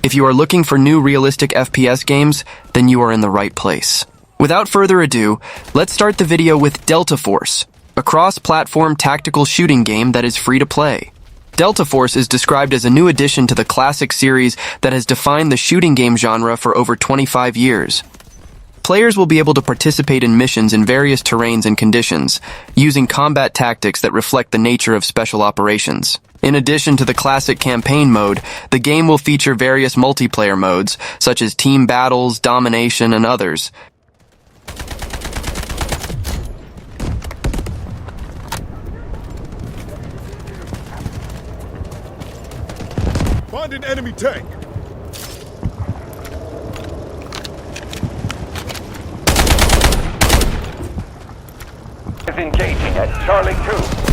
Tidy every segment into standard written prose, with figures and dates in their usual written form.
If you are looking for new realistic FPS games, then you are in the right place. Without further ado, let's start the video with Delta Force, a cross-platform tactical shooting game that is free to play. Delta Force is described as a new addition to the classic series that has defined the shooting game genre for over 25 years. Players will be able to participate in missions in various terrains and conditions, using combat tactics that reflect the nature of special operations. In addition to the classic campaign mode, the game will feature various multiplayer modes, such as team battles, domination, and others. Find an enemy tank! Is engaging at Charlie 2.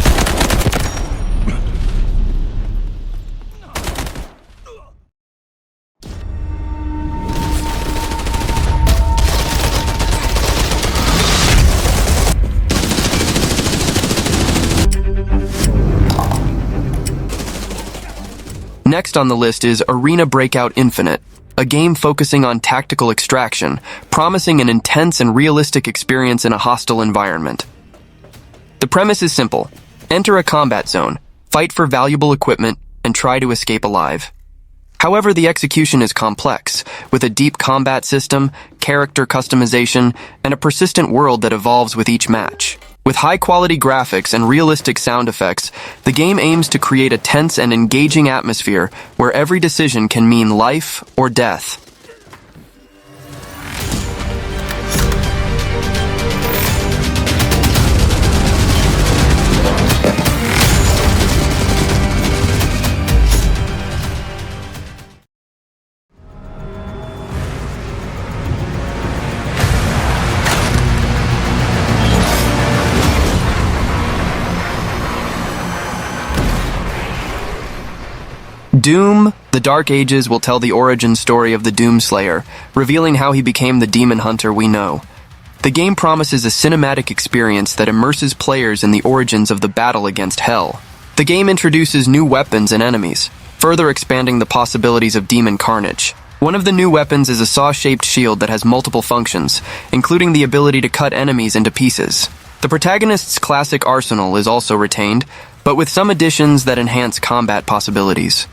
Next on the list is Arena Breakout Infinite, a game focusing on tactical extraction, promising an intense and realistic experience in a hostile environment. The premise is simple. Enter a combat zone, fight for valuable equipment, and try to escape alive. However, the execution is complex, with a deep combat system, character customization, and a persistent world that evolves with each match. With high-quality graphics and realistic sound effects, the game aims to create a tense and engaging atmosphere where every decision can mean life or death. Doom, The Dark Ages will tell the origin story of the Doomslayer, revealing how he became the demon hunter we know. The game promises a cinematic experience that immerses players in the origins of the battle against Hell. The game introduces new weapons and enemies, further expanding the possibilities of demon carnage. One of the new weapons is a saw-shaped shield that has multiple functions, including the ability to cut enemies into pieces. The protagonist's classic arsenal is also retained, but with some additions that enhance combat possibilities.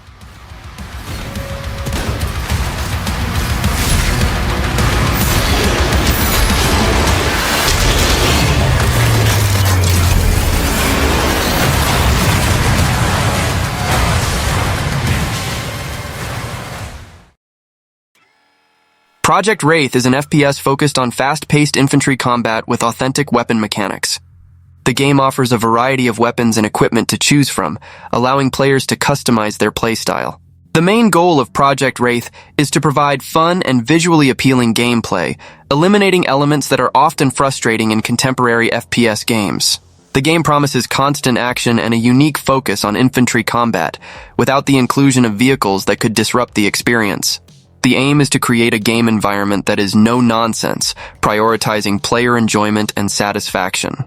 Project Wraith is an FPS focused on fast-paced infantry combat with authentic weapon mechanics. The game offers a variety of weapons and equipment to choose from, allowing players to customize their playstyle. The main goal of Project Wraith is to provide fun and visually appealing gameplay, eliminating elements that are often frustrating in contemporary FPS games. The game promises constant action and a unique focus on infantry combat, without the inclusion of vehicles that could disrupt the experience. The aim is to create a game environment that is no nonsense, prioritizing player enjoyment and satisfaction.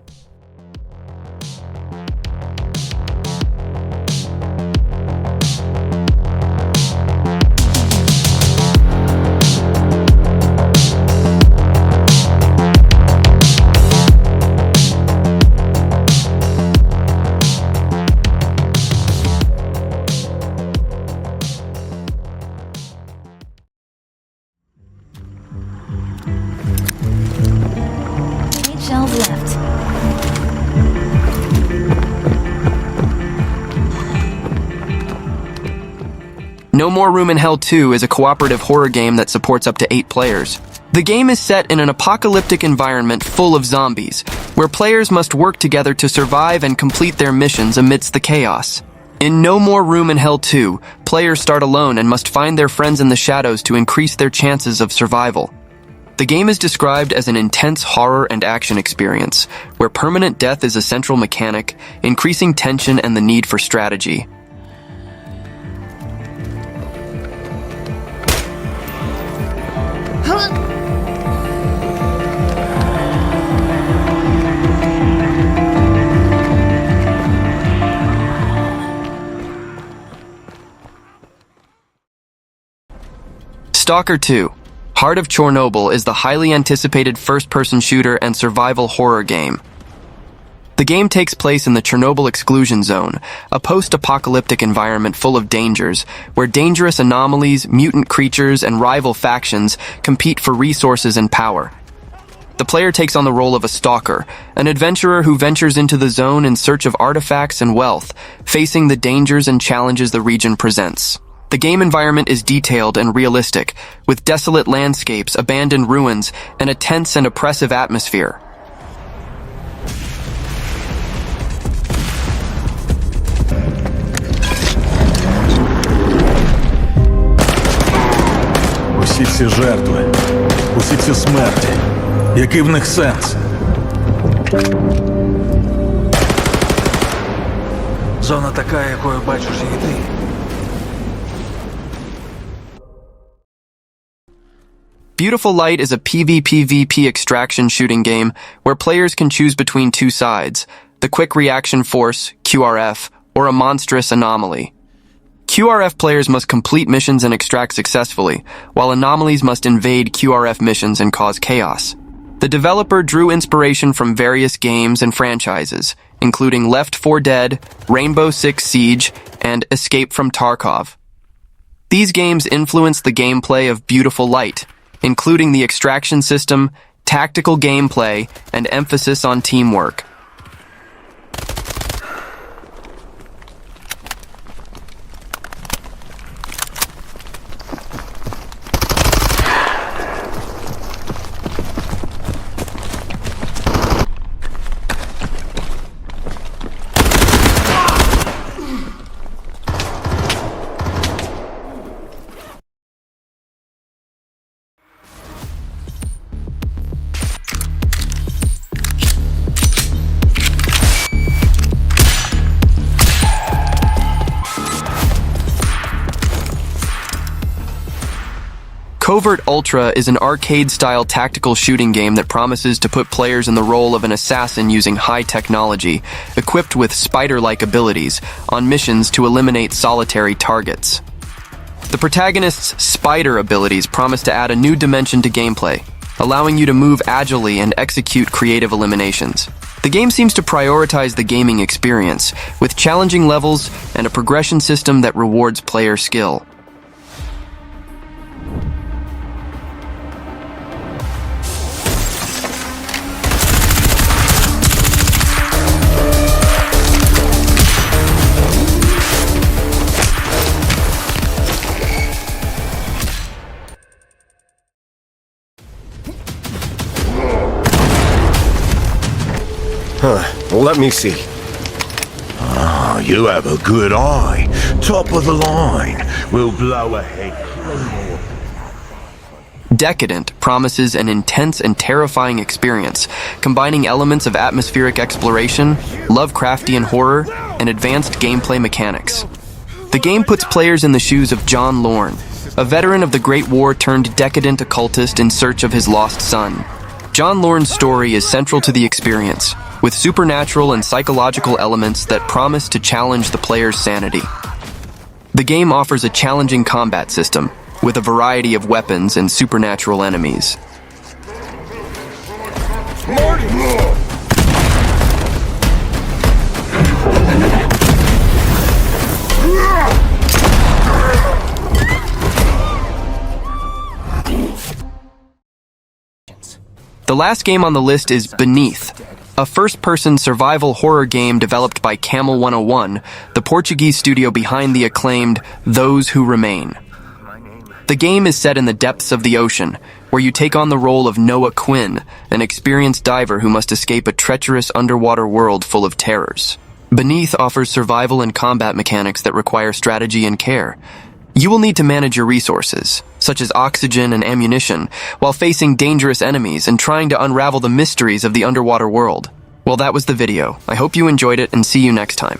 Shells left. No More Room in Hell 2 is a cooperative horror game that supports up to 8 players. The game is set in an apocalyptic environment full of zombies, where players must work together to survive and complete their missions amidst the chaos. In No More Room in Hell 2, players start alone and must find their friends in the shadows to increase their chances of survival. The game is described as an intense horror and action experience, where permanent death is a central mechanic, increasing tension and the need for strategy. S.T.A.L.K.E.R 2, Heart of Chornobyl is the highly anticipated first-person shooter and survival horror game. The game takes place in the Chernobyl exclusion zone, a post-apocalyptic environment full of dangers, where dangerous anomalies, mutant creatures, and rival factions compete for resources and power. The player takes on the role of a stalker, an adventurer who ventures into the zone in search of artifacts and wealth, facing the dangers and challenges the region presents. The game environment is detailed and realistic, with desolate landscapes, abandoned ruins, and a tense and oppressive atmosphere. Усі ці жертви, усі ці смерті. Який в них сенс? Зона така, якою бачиш її ти. Beautiful Light is a PvPvP extraction shooting game where players can choose between two sides, the Quick Reaction Force, QRF, or a monstrous anomaly. QRF players must complete missions and extract successfully, while anomalies must invade QRF missions and cause chaos. The developer drew inspiration from various games and franchises, including Left 4 Dead, Rainbow Six Siege, and Escape from Tarkov. These games influenced the gameplay of Beautiful Light, including the extraction system, tactical gameplay, and emphasis on teamwork. Covert Ultra is an arcade-style tactical shooting game that promises to put players in the role of an assassin using high technology, equipped with spider-like abilities, on missions to eliminate solitary targets. The protagonist's spider abilities promise to add a new dimension to gameplay, allowing you to move agilely and execute creative eliminations. The game seems to prioritize the gaming experience, with challenging levels and a progression system that rewards player skill. Well, let me see. Ah, you have a good eye. Top of the line. We'll blow ahead. Decadent promises an intense and terrifying experience, combining elements of atmospheric exploration, Lovecraftian horror, and advanced gameplay mechanics. The game puts players in the shoes of John Lorne, a veteran of the Great War turned decadent occultist in search of his lost son. John Lorne's story is central to the experience, with supernatural and psychological elements that promise to challenge the player's sanity. The game offers a challenging combat system, with a variety of weapons and supernatural enemies. The last game on the list is Beneath, a first-person survival horror game developed by Camel 101, the Portuguese studio behind the acclaimed Those Who Remain. The game is set in the depths of the ocean, where you take on the role of Noah Quinn, an experienced diver who must escape a treacherous underwater world full of terrors. Beneath offers survival and combat mechanics that require strategy and care. You will need to manage your resources, such as oxygen and ammunition, while facing dangerous enemies and trying to unravel the mysteries of the underwater world. Well, that was the video. I hope you enjoyed it and see you next time.